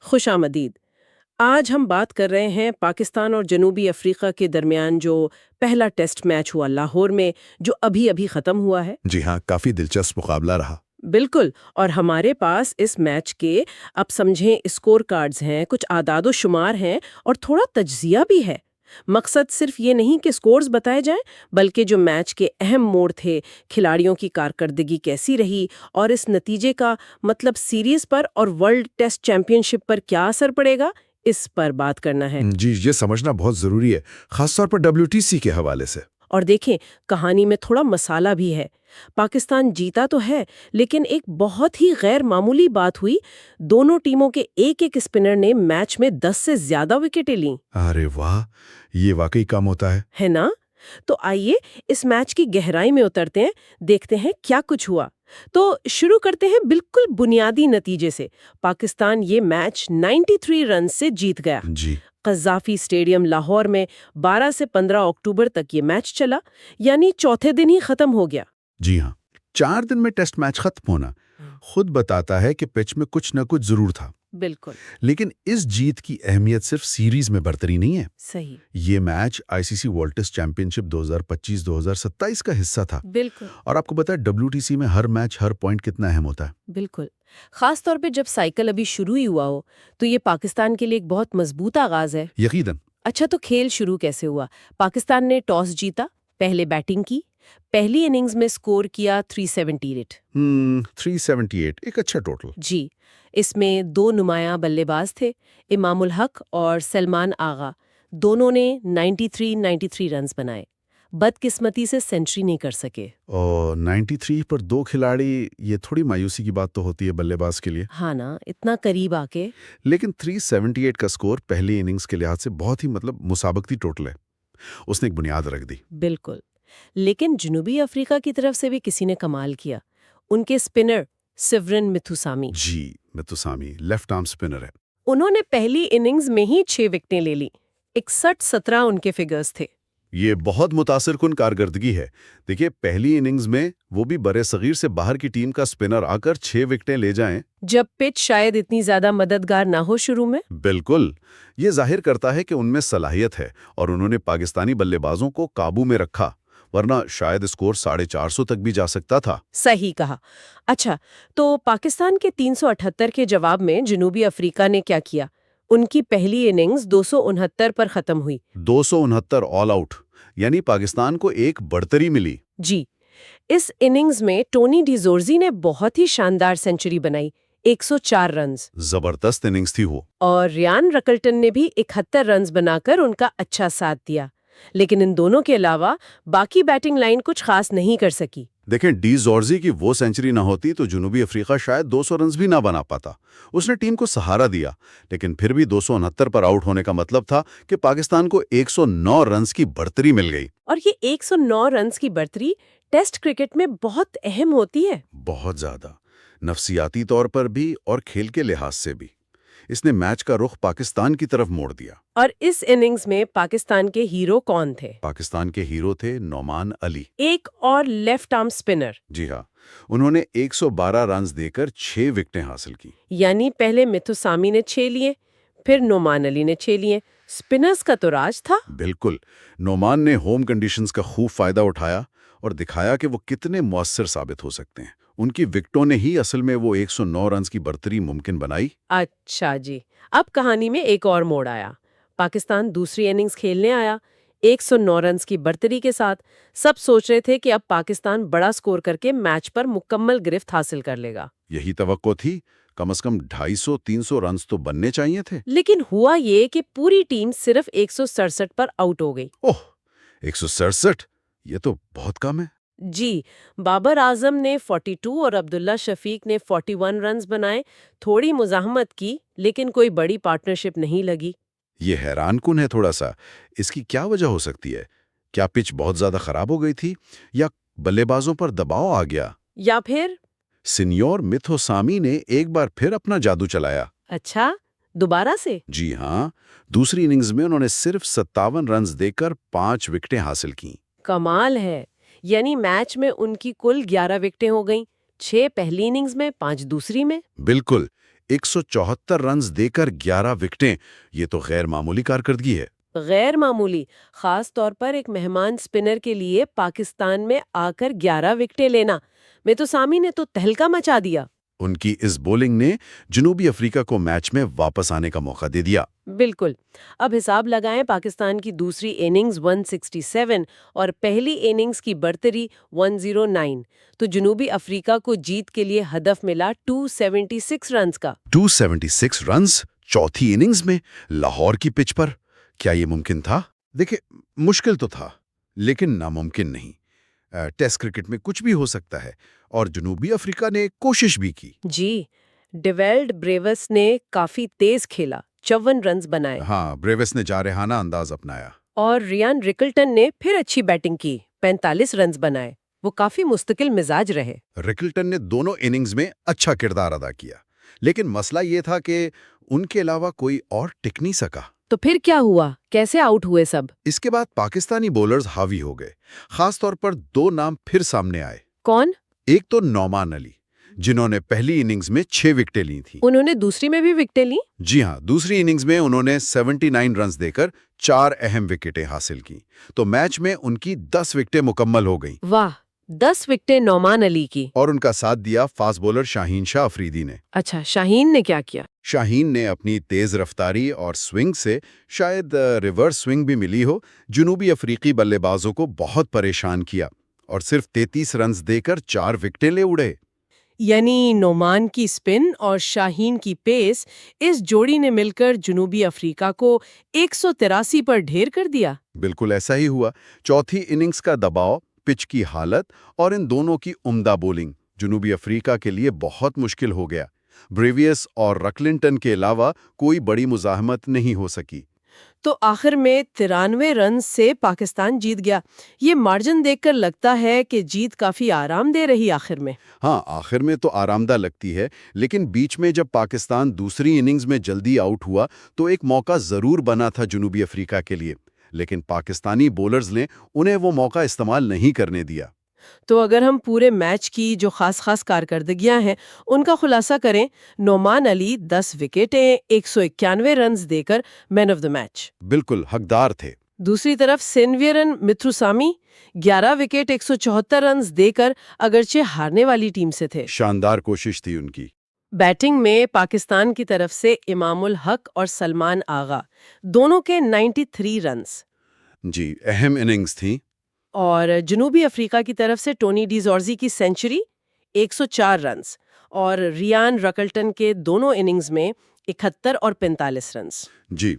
खुशामदीद। आज हम बात कर रहे हैं पाकिस्तान और जनूबी अफ्रीका के दरमियान जो पहला टेस्ट मैच हुआ लाहौर में, जो अभी अभी खत्म हुआ है। जी हाँ, काफी दिलचस्प मुकाबला रहा। बिल्कुल। और हमारे पास इस मैच के अब समझें स्कोर कार्ड्स हैं, कुछ आदाद शुमार हैं और थोड़ा तज्जिया भी है। मकसद सिर्फ ये नहीं कि स्कोर्स बताए जाएं, बल्कि जो मैच के अहम मोड़ थे, खिलाड़ियों की कारकर्दगी कैसी रही और इस नतीजे का मतलब सीरीज पर और वर्ल्ड टेस्ट चैंपियनशिप पर क्या असर पड़ेगा, इस पर बात करना है। जी, ये समझना बहुत जरूरी है, खासतौर पर WTC के हवाले से। और देखें, कहानी में थोड़ा मसाला भी है। पाकिस्तान जीता तो है, लेकिन एक बहुत ही गैर मामूली बात हुई। दोनों टीमों के एक एक स्पिनर ने मैच में 10 से ज्यादा विकेटें लीं। अरे वाह, ये वाकई कम होता है ना? तो आइए इस मैच की गहराई में उतरते हैं, देखते हैं क्या कुछ हुआ। तो शुरू करते हैं बिल्कुल बुनियादी नतीजे से। पाकिस्तान ये मैच 93 रन से जीत गया। जी। कज़ाफी स्टेडियम लाहौर में 12 से 15 अक्टूबर तक ये मैच चला, यानी चौथे दिन ही खत्म हो गया। जी हाँ, 4 दिन में टेस्ट मैच खत्म होना खुद बताता है कि पिच में कुछ न कुछ जरूर था। बिल्कुल लेकिन इस जीत की अहमियत सिर्फ सीरीज में बरतरी नहीं है। सही। ये match ICC world test championship 2025-2027 का हिस्सा था। बिल्कुल और आपको पता है WTC में हर मैच, हर पॉइंट कितना अहम होता है। बिल्कुल। खास तौर पे जब साइकिल अभी शुरू ही हुआ हो, तो ये पाकिस्तान के लिए एक बहुत मजबूत आगाज है। यकीनन। अच्छा, तो खेल शुरू कैसे हुआ? पाकिस्तान ने टॉस जीता, पहले बैटिंग की। पहली इनिंग्स में स्कोर किया 378। 378 एक अच्छा टोटल। जी। इसमें दो नुमायां बल्लेबाज थे, इमामुल हक और सलमान आगा। दोनों ने 93 रन्स बनाए। बदकिस्मती से सेंचुरी नहीं कर सके। और 93 पर 2 खिलाड़ी, ये थोड़ी मायूसी की बात तो होती है बल्लेबाज के लिए। हाँ ना, इतना करीब आके। लेकिन 378 का स्कोर पहली इनिंग्स के लिहाज से बहुत ही मुसाबकती टोटल है। उसने एक बुनियाद रख दी। बिल्कुल। लेकिन जनूबी अफ्रीका की तरफ से भी किसी ने कमाल किया। उनके स्पिनर सिवरन मिथुसामी। जी, मितुसामी लेफ्ट आर्म स्पिनर है। उन्होंने पहली इनिंग्स में ही 6 विकेटें ले ली। 61-17 उनके फिगर्स थे। ये बहुत मुतासिरकुन कारकर्दगी है। देखिए, पहली इनिंग्स में वो भी बड़े सगीर से बाहर की टीम का स्पिनर आकर 6 विकेटें ले जाएं। जब पिच शायद इतनी ज्यादा मददगार ना हो शुरू में। बिल्कुल। ये जाहिर करता है कि उनमें सलाहियत है और उन्होंने पाकिस्तानी बल्लेबाजों को काबू में रखा, वरना शायद स्कोर 450 तक भी जा सकता था। सही कहा। अच्छा, तो पाकिस्तान के 378 के जवाब में जनूबी अफ्रीका ने क्या किया? उनकी पहली इनिंग्स 269 पर खत्म हुई। 269 ऑल आउट, यानी पाकिस्तान को एक बढ़तरी मिली। जी। इस इनिंग्स में टोनी डिजोर्जी ने बहुत ही शानदार सेंचुरी बनाई, 104 रन्स। जबरदस्त इनिंग्स थी वो। और रियान रकल्टन ने भी 71 रन्स बनाकर उनका अच्छा साथ दिया। लेकिन इन दोनों के अलावा बाकी बैटिंग लाइन कुछ खास नहीं कर सकी। देखें, डी जॉर्जी की वो सेंचुरी ना होती तो जनूबी अफ्रीका शायद 200 रन्स भी ना बना पाता। उसने टीम को सहारा दिया, लेकिन फिर भी 269 पर आउट होने का मतलब था कि पाकिस्तान को 109 रन्स की बढ़तरी मिल गई। और ये 109 रन्स की बढ़तरी टेस्ट क्रिकेट में बहुत अहम होती है। बहुत ज्यादा, नफसियाती तौर पर भी और खेल के लिहाज से भी। इसने मैच का रुख पाकिस्तान की तरफ मोड़ दिया। और इस इनिंग्स में पाकिस्तान के हीरो कौन थे? पाकिस्तान के हीरो थे नोमान अली। एक और लेफ्ट आर्म स्पिनर। जी हाँ, उन्होंने 112 रन्स देकर 6 विकेटें हासिल की। यानी पहले मिथुसामी ने 6 लिए, फिर नोमान अली ने 6 लिए। स्पिनर्स का तो राज था। बिल्कुल। नोमान ने होम कंडीशंस का खूब फायदा उठाया और दिखाया कि वो कितने मुअस्सिर साबित हो सकते हैं। उनकी विकेटों ने ही असल में वो 109 रन्स की बढ़तरी मुमकिन बनाई। अच्छा जी। अब कहानी में एक और मोड़ आया। पाकिस्तान दूसरी इनिंग्स खेलने आया 109 रन्स की बढ़तरी के साथ। सब सोच रहे थे कि अब पाकिस्तान बड़ा स्कोर करके मैच पर मुकम्मल गिरफ्त हासिल कर लेगा। यही तवक्को थी। कम से कम 250-300 रन्स तो बनने चाहिए थे। लेकिन हुआ ये कि पूरी टीम सिर्फ 167 पर आउट हो गई। ओह, 167, ये तो बहुत कम है। जी। बाबर आजम ने 42 और अब्दुल्ला शफीक ने 41 रन्स बनाए। थोड़ी मुजाहमत की, लेकिन कोई बड़ी पार्टनरशिप नहीं लगी। ये हैरानकुन है थोड़ा सा। इसकी क्या वजह हो सकती है? क्या पिच बहुत ज्यादा खराब हो गई थी, या बल्लेबाजों पर दबाव आ गया, या फिर सिन्योर मिथुसामी ने एक बार फिर अपना जादू चलाया? अच्छा, दोबारा से? जी हाँ, दूसरी इनिंग्स में उन्होंने सिर्फ 57 रन्स देकर 5 विकेटें हासिल की। कमाल है। यानी मैच में उनकी कुल 11 विकेटें हो गईं, 6 पहली इनिंग्स में, 5 दूसरी में। बिल्कुल। 174 रन्स देकर 11 विकेटें, ये तो गैर मामूली कारकर्दगी है। गैर मामूली, खास तौर पर एक मेहमान स्पिनर के लिए पाकिस्तान में आकर 11 विकेटें लेना। मेतुसामी ने तो तहलका मचा दिया। उनकी इस बॉलिंग ने जनूबी अफ्रीका को मैच में वापस आने का मौका दे दिया। बिल्कुल। अब हिसाब लगाएं पाकिस्तान की दूसरी इनिंग्स 167 और पहली इनिंग्स की बढ़तरी 109, तो जनूबी अफ्रीका को जीत के लिए हदफ मिला 276 रन्स का। 276 रन्स चौथी इनिंग्स में लाहौर की पिच पर, क्या ये मुमकिन था? देखिए, मुश्किल तो था, लेकिन नामुमकिन नहीं। टेस्ट क्रिकेट में कुछ भी हो सकता है और जनूबी अफ्रीका ने कोशिश भी की। जी, डिवेल्ड ब्रेवस ने काफी तेज खेला, 54 रन्स बनाए। हाँ, ब्रेविस ने जारहाना अंदाज अपनाया। और रियान रिकल्टन ने फिर अच्छी बैटिंग की, 45 रन्स बनाए। वो काफी मुस्तकिल मिजाज रहे। रिकल्टन ने दोनों इनिंग्स में अच्छा किरदार अदा किया, लेकिन मसला ये था कि उनके अलावा कोई और टिक नहीं सका। तो फिर क्या हुआ, कैसे आउट हुए सब? इसके बाद पाकिस्तानी बॉलर्स हावी हो गए। खास तौर पर दो नाम फिर सामने आए। कौन? एक तो नौमान अली, जिन्होंने पहली इनिंग्स में 6 विकेटें ली थी। उन्होंने दूसरी में भी विकेटें ली? जी हाँ, दूसरी इनिंग्स में उन्होंने 79 रन्स देकर 4 अहम विकेटें हासिल की, तो मैच में उनकी 10 विकेटें मुकम्मल हो गईं। वाह, 10 विकेटें नौमान अली की। और उनका साथ दिया फास्ट बॉलर शाहीन शाह अफरीदी ने। अच्छा, शाहीन ने क्या किया? शाहीन ने अपनी तेज रफ्तारी और स्विंग से, शायद रिवर्स स्विंग भी मिली हो, जनूबी अफ्रीकी बल्लेबाजों को बहुत परेशान किया और सिर्फ 33 रन्स देकर 4 विकेटें ले उड़े। यानी नोमान की स्पिन और शाहीन की पेस, इस जोड़ी ने मिलकर जनूबी अफ्रीका को 183 पर ढेर कर दिया। बिल्कुल ऐसा ही हुआ। चौथी इनिंग्स का दबाव, पिच की हालत और इन दोनों की उम्दा बॉलिंग जनूबी अफ्रीका के लिए बहुत मुश्किल हो गया। ब्रेवियस और रकलिंटन के अलावा कोई बड़ी मुजाहमत नहीं हो सकी। तो आखिर में 93 रन से पाकिस्तान जीत गया। ये मार्जिन देखकर लगता है कि जीत काफी आराम दे रही आखिर में। हाँ, आखिर में तो आरामदा लगती है, लेकिन बीच में जब पाकिस्तान दूसरी इनिंग्स में जल्दी आउट हुआ तो एक मौका जरूर बना था जनूबी अफ्रीका के लिए, लेकिन पाकिस्तानी बॉलर्स ने उन्हें वो मौका इस्तेमाल नहीं करने दिया। तो अगर हम पूरे मैच की जो खास कारकर्दगियां हैं उनका खुलासा करें, नोमान अली 10 विकेटें 191 रन्स देकर मैन ऑफ द मैच। बिल्कुल हकदार थे। दूसरी तरफ सेनवियरन मिथुसामी 11 विकेट 174 रन्स देकर अगरचे हारने वाली टीम से थे। शानदार कोशिश थी उनकी। बैटिंग में पाकिस्तान की तरफ से इमामुल हक और सलमान आगा, दोनों के 93 रन्स। जी, अहम इनिंग्स थी। और जनूबी अफ्रीका की तरफ से टोनी डी जॉर्जी की सेंचुरी, 104 रन्स, और रियान रकल्टन के दोनों इनिंग्स में 71 और 45 रन्स। जी,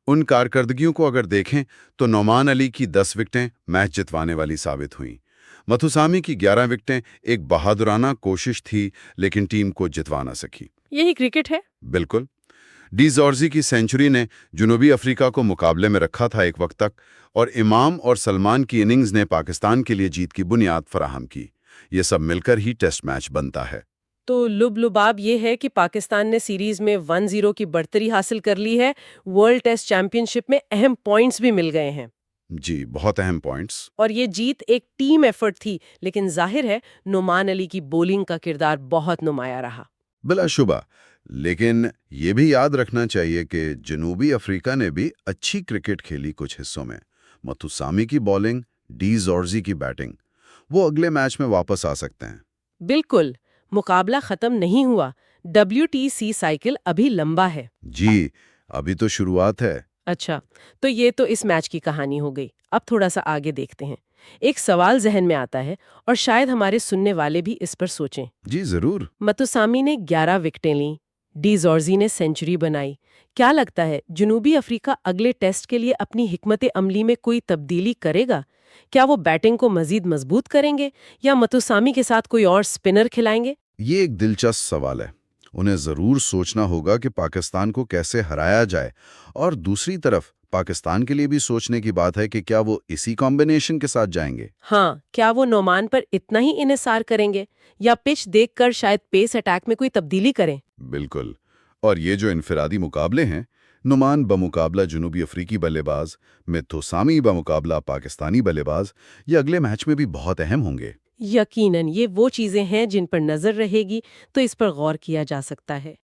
उन कारकर्दगियों को अगर देखें तो नौमान अली की 10 विकेटें मैच जितवाने वाली साबित हुईं। मथुसामी की 11 विकेटें एक बहादुराना कोशिश थी, लेकिन टीम को जितवा ना सकी। यही क्रिकेट है। बिल्कुल। डी जॉर्जी की सेंचुरी ने जनूबी अफ्रीका को मुकाबले में रखा था एक वक्त तक, और इमाम और सलमान की इनिंग्स ने पाकिस्तान के लिए जीत की बुनियाद फराहम की। ये सब मिलकर ही टेस्ट मैच बनता है। तो लुब-लुबाब ये है कि पाकिस्तान ने सीरीज में 1-0 की बढ़तरी हासिल कर ली है। वर्ल्ड टेस्ट चैंपियनशिप में अहम पॉइंट्स भी मिल गए हैं। जी, बहुत अहम पॉइंट्स। और ये जीत एक टीम एफर्ट थी, लेकिन जाहिर है नोमान अली की बॉलिंग का किरदार बहुत नुमाया रहा। बिलाशुबा, लेकिन ये भी याद रखना चाहिए कि जनूबी अफ्रीका ने भी अच्छी क्रिकेट खेली कुछ हिस्सों में। मथुसामी की बॉलिंग, डी जॉर्जी की बैटिंग, वो अगले मैच में वापस आ सकते हैं। बिल्कुल, मुकाबला खत्म नहीं हुआ। WTC साइकिल अभी लंबा है। जी, अभी तो शुरुआत है। अच्छा, तो ये तो इस मैच की कहानी हो गई। अब थोड़ा सा आगे देखते हैं। एक सवाल जहन में आता है और शायद हमारे सुनने वाले भी इस पर सोचें। जी जरूर। मथुसामी ने 11 विकेटें लीं, डी जॉर्जी ने सेंचुरी बनाई। क्या लगता है जनूबी अफ्रीका अगले टेस्ट के लिए अपनी हिकमत अमली में कोई तब्दीली करेगा? क्या वो बैटिंग को मजीद मजबूत करेंगे या मथुसामी के साथ कोई और स्पिनर खिलाएंगे? ये एक दिलचस्प सवाल है। उन्हें जरूर सोचना होगा कि पाकिस्तान को कैसे हराया जाए, और दूसरी तरफ पाकिस्तान के लिए भी सोचने की बात है कि क्या वो इसी कॉम्बिनेशन के साथ जाएंगे। हाँ, क्या वो नोमान पर इतना ही इन्हिसार करेंगे या पिच देखकर शायद पेस अटैक में कोई तब्दीली करें? बिल्कुल। और ये जो इनफिरादी मुकाबले हैं, नुमान बमुकाबला जनूबी अफ्रीकी बल्लेबाज, मिथुसामी बमुकाबला पाकिस्तानी बल्लेबाज, ये अगले मैच में भी बहुत अहम होंगे। यकीनन ये वो चीजें हैं जिन पर नजर रहेगी, तो इस पर गौर किया जा सकता है।